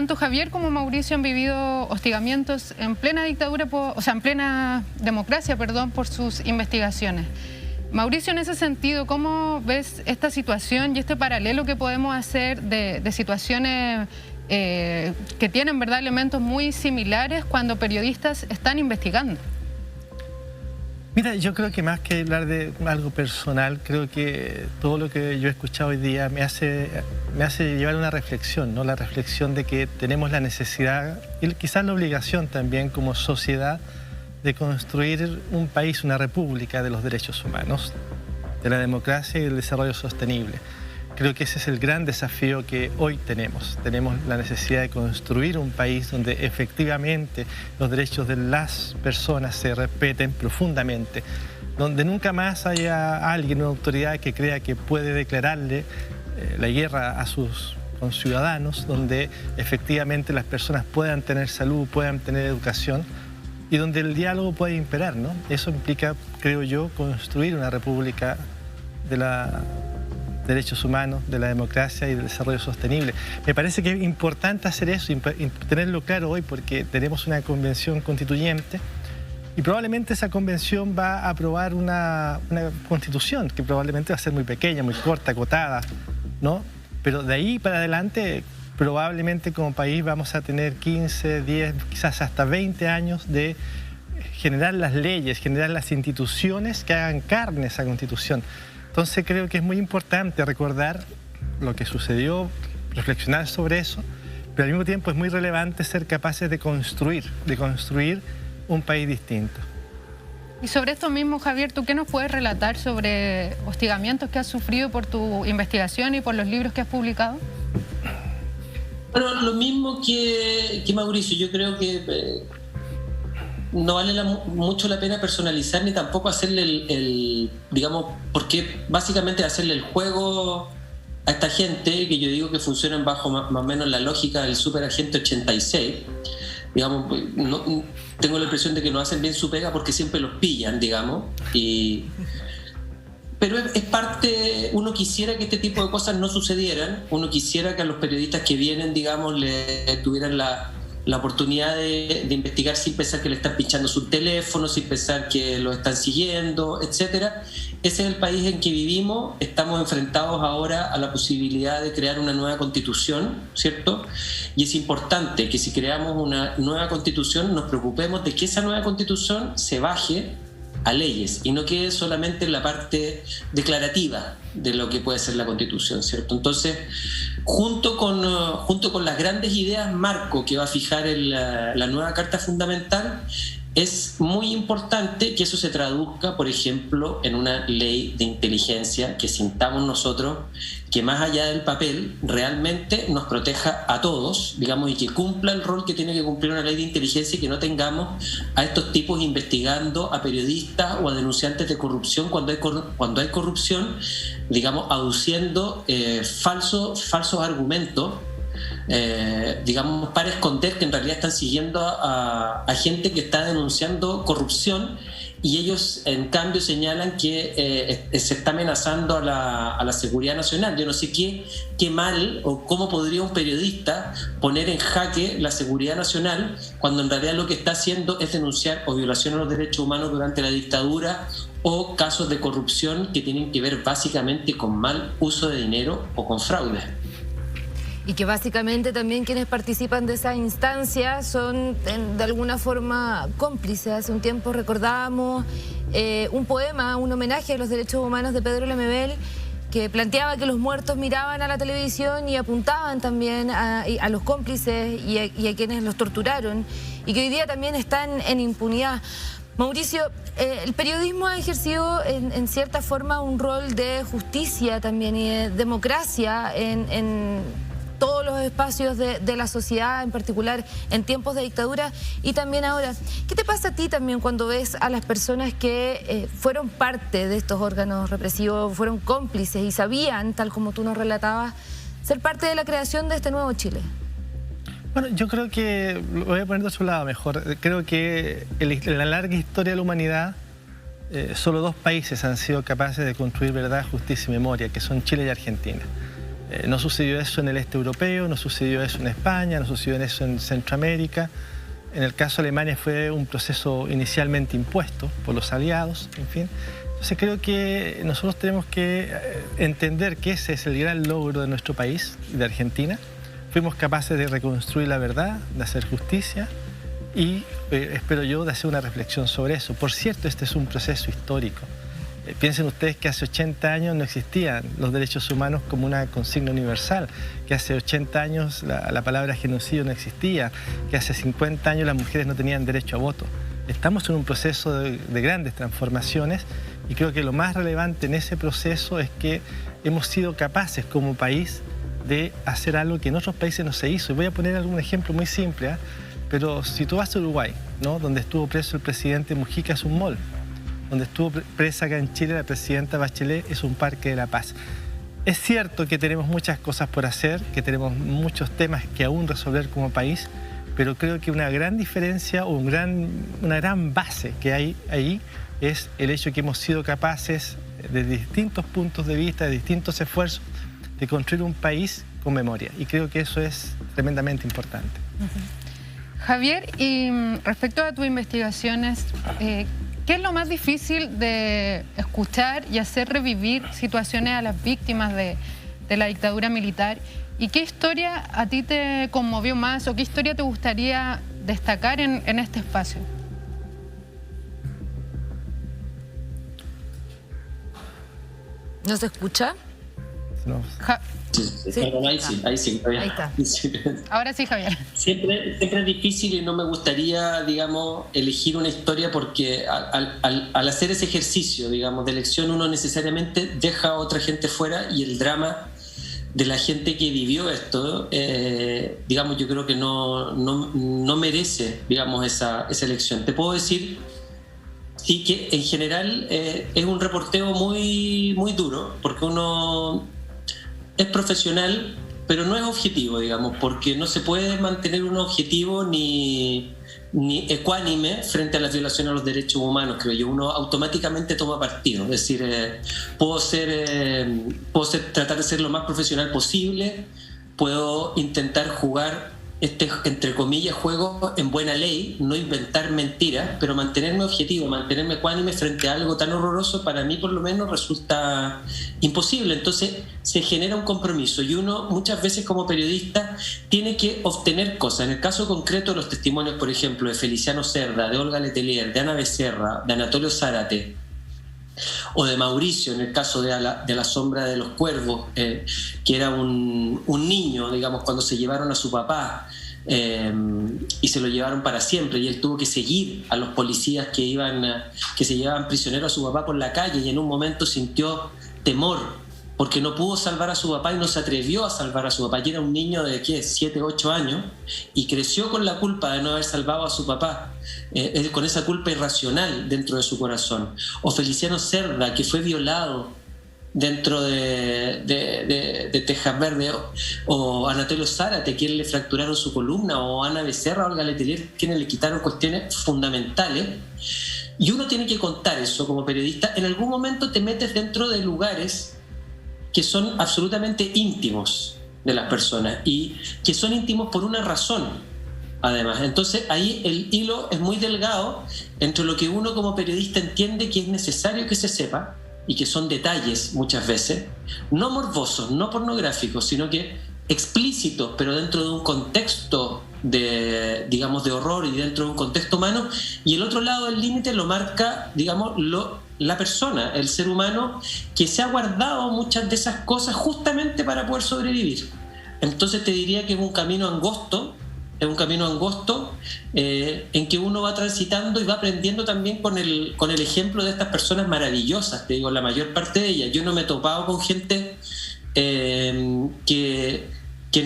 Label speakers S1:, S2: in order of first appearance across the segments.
S1: tanto Javier como Mauricio han vivido hostigamientos en plena dictadura, en plena democracia, perdón, por sus investigaciones. Mauricio, en ese sentido, ¿cómo ves esta situación y este paralelo que podemos hacer de situaciones que tienen, ¿verdad?, elementos muy similares cuando periodistas están investigando?
S2: Mira, yo creo que más que hablar de algo personal, creo que todo lo que yo he escuchado hoy día me hace llevar una reflexión, ¿no? La reflexión de que tenemos la necesidad y quizás la obligación también como sociedad de construir un país, una república de los derechos humanos, de la democracia y del desarrollo sostenible. Creo que ese es el gran desafío que hoy tenemos. Tenemos la necesidad de construir un país donde efectivamente los derechos de las personas se respeten profundamente, donde nunca más haya alguien, una autoridad que crea que puede declararle la guerra a sus conciudadanos, donde efectivamente las personas puedan tener salud, puedan tener educación y donde el diálogo puede imperar, ¿no? Eso implica, creo yo, construir una república de los derechos humanos, de la democracia y del desarrollo sostenible. Me parece que es importante hacer eso y tenerlo claro hoy porque tenemos una convención constituyente y probablemente esa convención va a aprobar una constitución que probablemente va a ser muy pequeña, muy corta, acotada, ¿no? Pero de ahí para adelante probablemente como país vamos a tener 15, 10, quizás hasta 20 años de generar las leyes, generar las instituciones que hagan carne esa constitución. Entonces creo que es muy importante recordar lo que sucedió, reflexionar sobre eso, pero al mismo tiempo es muy relevante ser capaces de construir un país distinto.
S1: Y sobre esto mismo, Javier, ¿tú qué nos puedes relatar sobre hostigamientos que has sufrido por tu investigación y por los libros que has publicado?
S3: Bueno, lo mismo que Mauricio, yo creo que no vale mucho la pena personalizar ni tampoco hacerle digamos, porque básicamente hacerle el juego a esta gente que yo digo que funcionan bajo más o menos la lógica del superagente 86. Digamos, tengo la impresión de que no hacen bien su pega porque siempre los pillan, digamos, pero es parte, uno quisiera que este tipo de cosas no sucedieran, uno quisiera que a los periodistas que vienen, digamos, le tuvieran la oportunidad de investigar sin pensar que le están pinchando su teléfono, sin pensar que lo están siguiendo, etcétera. Ese es el país en que vivimos. Estamos enfrentados ahora a la posibilidad de crear una nueva constitución, ¿cierto? Y es importante que si creamos una nueva constitución nos preocupemos de que esa nueva constitución se baje a leyes y no quede solamente en la parte declarativa de lo que puede ser la Constitución, ¿cierto? Entonces, junto con las grandes ideas marco que va a fijar la nueva Carta Fundamental, es muy importante que eso se traduzca, por ejemplo, en una ley de inteligencia que sintamos nosotros que más allá del papel realmente nos proteja a todos, digamos, y que cumpla el rol que tiene que cumplir una ley de inteligencia y que no tengamos a estos tipos investigando a periodistas o a denunciantes de corrupción cuando hay corrupción, digamos, aduciendo falsos argumentos, digamos, para esconder que en realidad están siguiendo a gente que está denunciando corrupción y ellos en cambio señalan que se está amenazando a la seguridad nacional. Yo no sé qué mal o cómo podría un periodista poner en jaque la seguridad nacional cuando en realidad lo que está haciendo es denunciar o violaciones a los derechos humanos durante la dictadura o casos de corrupción que tienen que ver básicamente con mal uso de dinero o con fraude.
S4: Y que básicamente también quienes participan de esa instancia son de alguna forma cómplices. Hace un tiempo recordábamos un poema, un homenaje a los derechos humanos de Pedro Lemebel, que planteaba que los muertos miraban a la televisión y apuntaban también a los cómplices y a quienes los torturaron, y que hoy día también están en impunidad. Mauricio, el periodismo ha ejercido en cierta forma un rol de justicia también y de democracia en todos los espacios de la sociedad, en particular en tiempos de dictadura y también ahora. ¿Qué te pasa a ti también cuando ves a las personas que fueron parte de estos órganos represivos, fueron cómplices y sabían, tal como tú nos relatabas, ser parte de la creación de este nuevo Chile?
S2: Bueno, yo creo que, lo voy a poner de su lado mejor, creo que en la larga historia de la humanidad solo dos países han sido capaces de construir verdad, justicia y memoria, que son Chile y Argentina. No sucedió eso en el este europeo, no sucedió eso en España, no sucedió eso en Centroamérica. En el caso de Alemania fue un proceso inicialmente impuesto por los aliados, en fin. Entonces creo que nosotros tenemos que entender que ese es el gran logro de nuestro país y de Argentina. Fuimos capaces de reconstruir la verdad, de hacer justicia y espero yo de hacer una reflexión sobre eso. Por cierto, este es un proceso histórico. Piensen ustedes que hace 80 años no existían los derechos humanos como una consigna universal, que hace 80 años la palabra genocidio no existía, que hace 50 años las mujeres no tenían derecho a voto. Estamos en un proceso de grandes transformaciones y creo que lo más relevante en ese proceso es que hemos sido capaces como país de hacer algo que en otros países no se hizo. Y voy a poner algún ejemplo muy simple, pero si tú vas a Uruguay, ¿no?, donde estuvo preso el presidente Mujica, es un mall. Donde estuvo presa acá en Chile la presidenta Bachelet, es un parque de la paz. Es cierto que tenemos muchas cosas por hacer, que tenemos muchos temas que aún resolver como país, pero creo que una gran diferencia o una gran base que hay ahí es el hecho de que hemos sido capaces, de distintos puntos de vista, de distintos esfuerzos, de construir un país con memoria. Y creo que eso es tremendamente importante.
S1: Javier, y respecto a tus investigaciones, ¿qué es lo más difícil de escuchar y hacer revivir situaciones a las víctimas de la dictadura militar? ¿Y qué historia a ti te conmovió más o qué historia te gustaría destacar en este espacio?
S4: ¿No se escucha?
S2: No.
S3: Ahí sí.
S4: Ahí está.
S1: Ahora sí, Javier.
S3: Siempre es difícil y no me gustaría, digamos, elegir una historia porque al hacer ese ejercicio, digamos, de elección, uno necesariamente deja a otra gente fuera y el drama de la gente que vivió esto, digamos, yo creo que no merece, digamos, esa elección. Te puedo decir, sí, que en general es un reporteo muy, muy duro porque uno es profesional, pero no es objetivo, digamos, porque no se puede mantener un objetivo ni ecuánime frente a las violaciones a los derechos humanos, creo yo. Uno automáticamente toma partido, es decir, puedo tratar de ser lo más profesional posible, puedo intentar jugar este, entre comillas, juego en buena ley, no inventar mentiras, pero mantenerme objetivo, mantenerme ecuánime frente a algo tan horroroso, para mí por lo menos resulta imposible. Entonces se genera un compromiso y uno muchas veces como periodista tiene que obtener cosas. En el caso concreto de los testimonios, por ejemplo, de Feliciano Cerda, de Olga Letelier, de Ana Becerra, de Anatolio Zárate o de Mauricio, en el caso de la sombra de los cuervos, que era un niño, digamos, cuando se llevaron a su papá y se lo llevaron para siempre y él tuvo que seguir a los policías que se llevaban prisionero a su papá por la calle y en un momento sintió temor porque no pudo salvar a su papá y no se atrevió a salvar a su papá. Y era un niño de 7, 8 años y creció con la culpa de no haber salvado a su papá, con esa culpa irracional dentro de su corazón. O Feliciano Cerda, que fue violado dentro de Tejas Verde, o Anatolio Zárate, quien le fracturaron su columna, o Ana Becerra, Olga Letelier, quienes le quitaron cuestiones fundamentales. Y uno tiene que contar eso como periodista. En algún momento te metes dentro de lugares que son absolutamente íntimos de las personas y que son íntimos por una razón, además. Entonces ahí el hilo es muy delgado entre lo que uno como periodista entiende que es necesario que se sepa y que son detalles muchas veces, no morbosos, no pornográficos, sino que explícitos, pero dentro de un contexto de, digamos, de horror y dentro de un contexto humano, y el otro lado del límite lo marca, digamos, la persona, el ser humano, que se ha guardado muchas de esas cosas justamente para poder sobrevivir. Entonces te diría que es un camino angosto, en que uno va transitando y va aprendiendo también con el ejemplo de estas personas maravillosas, te digo, la mayor parte de ellas. Yo no me he topado con gente que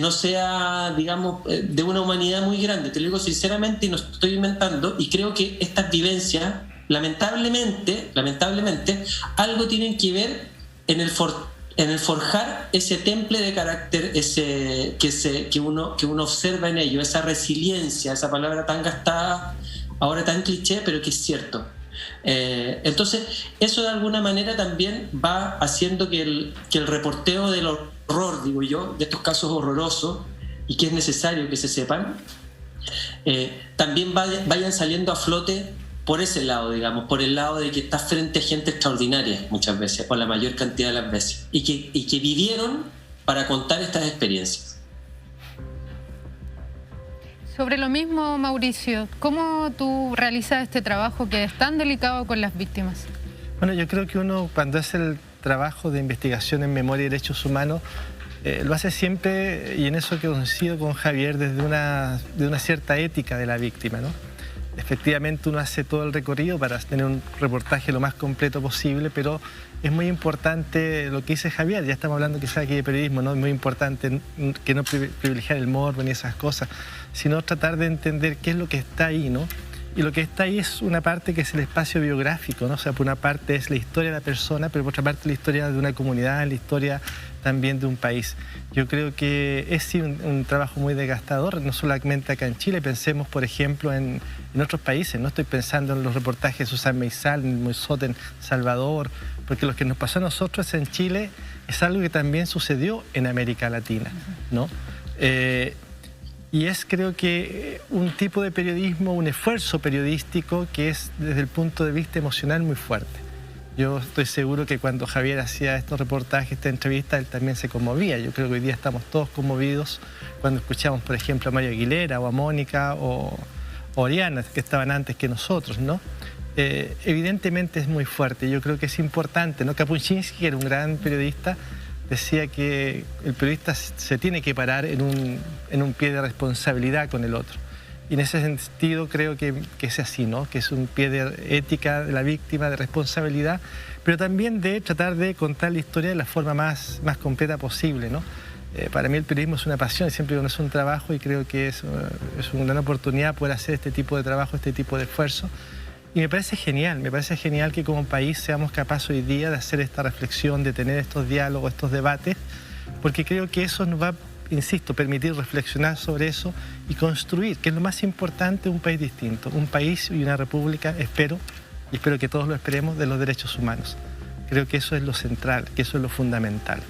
S3: no sea, digamos, de una humanidad muy grande, te lo digo sinceramente y no estoy inventando, y creo que estas vivencias lamentablemente algo tienen que ver en el forjar ese temple de carácter que uno observa en ello, esa resiliencia, esa palabra tan gastada, ahora tan cliché, pero que es cierto. Entonces eso de alguna manera también va haciendo que el reporteo de horror, digo yo, de estos casos horrorosos y que es necesario que se sepan, también vayan saliendo a flote por ese lado, digamos, por el lado de que estás frente a gente extraordinaria muchas veces, o la mayor cantidad de las veces, y que vivieron para contar estas experiencias.
S1: Sobre lo mismo, Mauricio, ¿cómo tú realizas este trabajo que es tan delicado con las víctimas?
S2: Bueno, yo creo que uno cuando hace el trabajo de investigación en memoria y derechos humanos, lo hace siempre, y en eso que coincido con Javier, desde una cierta ética de la víctima, ¿no? Efectivamente uno hace todo el recorrido para tener un reportaje lo más completo posible, pero es muy importante lo que dice Javier, ya estamos hablando quizás aquí de periodismo, ¿no? Es muy importante que no privilegiar el morbo ni esas cosas, sino tratar de entender qué es lo que está ahí, ¿no? Y lo que está ahí es una parte que es el espacio biográfico, ¿no? O sea, por una parte es la historia de la persona, pero por otra parte la historia de una comunidad, la historia también de un país. Yo creo que es sí un trabajo muy desgastador, no solamente acá en Chile, pensemos por ejemplo en otros países, no estoy pensando en los reportajes de Susan Meisal, en Moisot, en Salvador, porque lo que nos pasó a nosotros en Chile es algo que también sucedió en América Latina, ¿no? Y es, creo que, un tipo de periodismo, un esfuerzo periodístico que es desde el punto de vista emocional muy fuerte. Yo estoy seguro que cuando Javier hacía estos reportajes, esta entrevista, él también se conmovía. Yo creo que hoy día estamos todos conmovidos cuando escuchamos, por ejemplo, a Mario Aguilera o a Mónica o Oriana, que estaban antes que nosotros, ¿no? Evidentemente es muy fuerte. Yo creo que es importante, ¿no? Kapuscinski, que era un gran periodista, decía que el periodista se tiene que parar en un pie de responsabilidad con el otro. Y en ese sentido creo que es así, ¿no? Que es un pie de ética de la víctima, de responsabilidad, pero también de tratar de contar la historia de la forma más completa posible, ¿no? Para mí el periodismo es una pasión, siempre digo, no es un trabajo, y creo que es una gran oportunidad poder hacer este tipo de trabajo, este tipo de esfuerzo. Y me parece genial que como país seamos capaces hoy día de hacer esta reflexión, de tener estos diálogos, estos debates, porque creo que eso nos va, insisto, permitir reflexionar sobre eso y construir, que es lo más importante, un país distinto, un país y una república, espero que todos lo esperemos, de los derechos humanos. Creo que eso es lo central, que eso es lo fundamental.